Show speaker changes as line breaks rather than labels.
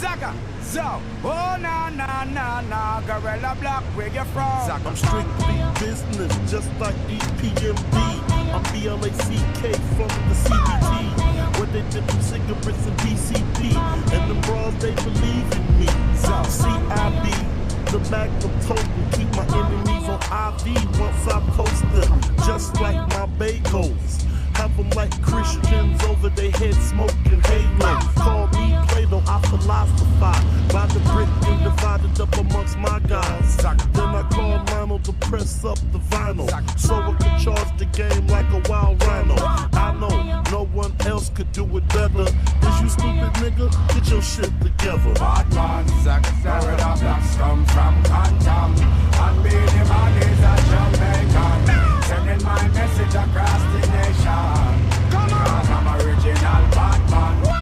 Zaga, Zo, oh na na na na, Gorilla Black, where you from?
Zaga. I'm strictly business, just like EPMD. I'm BLACK from the CBT, where they dip them cigarettes and BCP, and them bras they believe in me. So CIB, the Magnum total, keep my enemies on IV once I post them, just like my bagels. Have them like Christians over their head smoking halo. Call me Plato, I philosophize by the brick and divided up amongst my guys. Then I call Lionel to press up the vinyl, so I can charge the game like a wild rhino. I know no one else could do it better. Is you stupid nigga? Get your shit together.
Bad man, Zaga, Gorilla Black, come from Contact.